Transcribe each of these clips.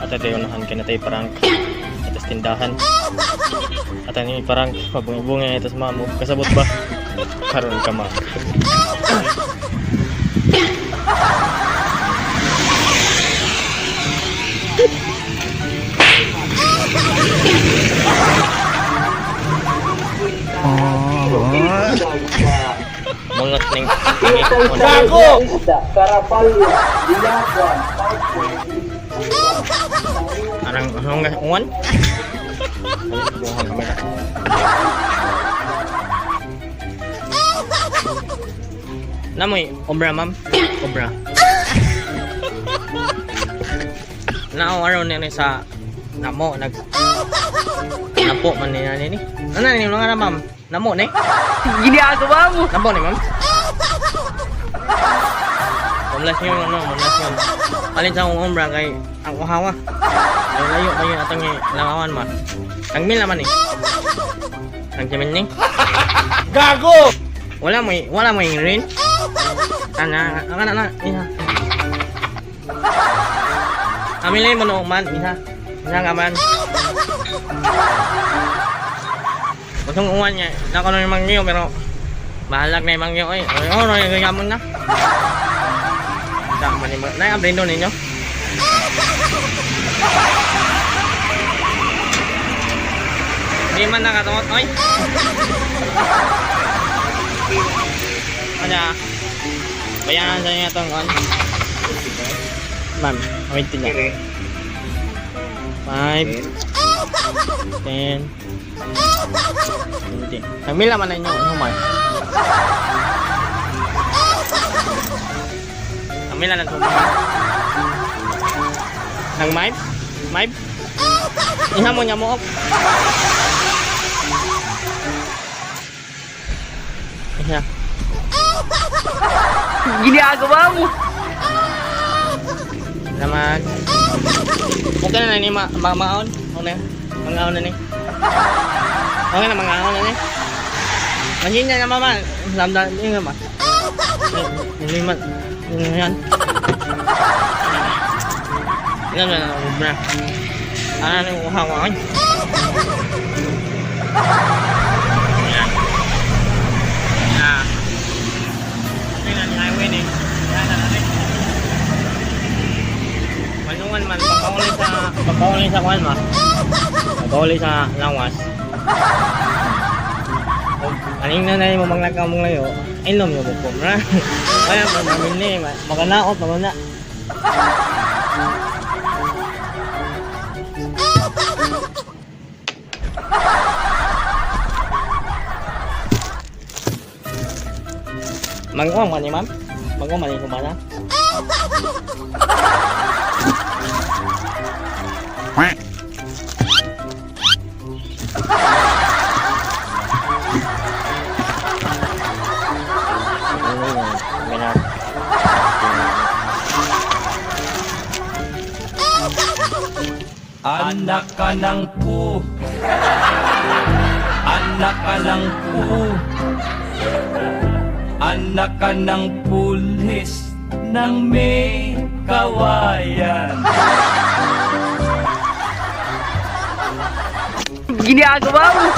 At ito yung unahan ka na tayo parang atas tindahan. At ano yung parang mabunga ito sa mamo. Kasabot ba? Karoon ka ma. Mulot ning Gago! Arang anong ungan? Buhang kamera. Namoy obra ma'am. Obra. Nao araw ni sa namo nag napo man ni nani ni. Ano ni mga ma'am? Namo ni. Ginagawa mo! Namo ni ma'am. Homeless yun, homeless yun. Alin sa akong umbra kay ang kuhawa. Layo kayo atong langawan ma. Nagmil naman eh. Nagjamin ni. Gago! Wala mo yung rin. Ana, isa. Amilin mo no man, isa. Isa ka man. Masong uwan niya. Nakaroon yung mangyo pero mahalag na yung mangyo eh. Ano yung gagamon na. Tama ni mo. Na ang brindo ninyo. Hindi man nakatungot oy. Ano? Bayanan sa inyo itong on. Ma'am, wait din lang. 5 10 20. Nagmila man na inyo. Humay. Nagmila na ito. Nang Mipe? Mipe? Iha mo niya mo. Iha. Ginagawa mo! Naman. Okay na ni maon. Okay na. Mangaon na ni. Okay na mangaon na ni. Manhin na naman. Lamdan ni naman. Hindi man. Yan. Yan na ubra. Ano ni uhawan? Yan. Ya. Tingnan ni highway ni. Yan na natin. Manungan man pagkauli sa kwan ma. Pagkauli sa lawas. Aning na mo manglakaw mong layo. Inom yo mo ra. Kaya man namin ni maganaot magana. Mangwang man ni ma'am. Mangwang man ni kumana. Anak ka ng pu. Anak ka ng pu. Anak ka ng pulis ng may kawayan. Ginagawa mo!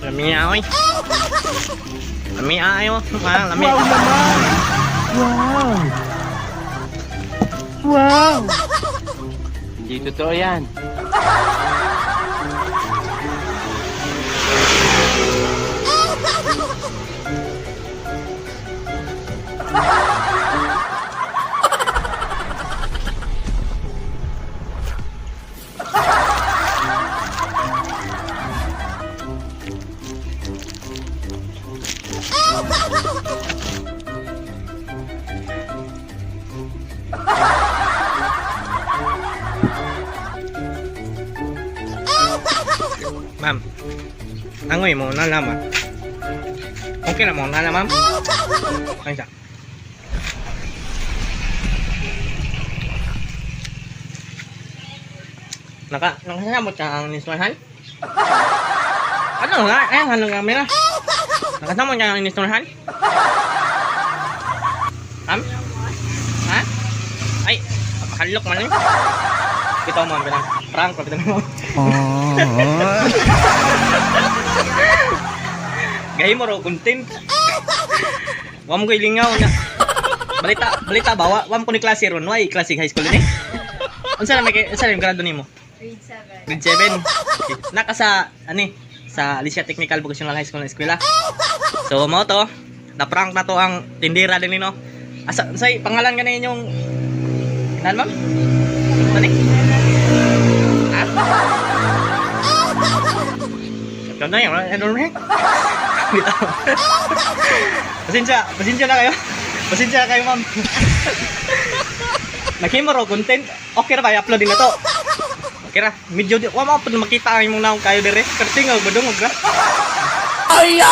Lami aoy. Lami ayo. Lami. Wow naman! Wow! Wow! Hindi totoo yan. Ma'am, angoy mo na naman. Okay na mo na naman. Okay siya. Nakasamot ka ang inistorhan? Ano nga? Ano nga mira? Nakasamot ka ang inistorhan? Ha? Ay, makalok man eh. Kita mo, pinang prank ko, pinang mo. Gahi mo ro, content. Wam ko ilingaw na. Balita bawa, wam ko ni klase ron, why klase high school ni? Unsa na yung grado nimo? Grade 7. Okay. Naka sa sa Alicia Technical Vocational High School na eskwela. So mo to, na-prank na to ang tindera din no. Asa say pangalan ka na inyong nan ma'am? Ano? Ikaw na yun, ano rin? Bitaw. Pasensya na kayo. Pasensya na kayo, ma'am. Naghimaro content. Okay ra ba i-upload din na to? Okay ra. Medyo wa mo pud makita ang imong naong kayo dire. Kerting og badungog ra. Ay!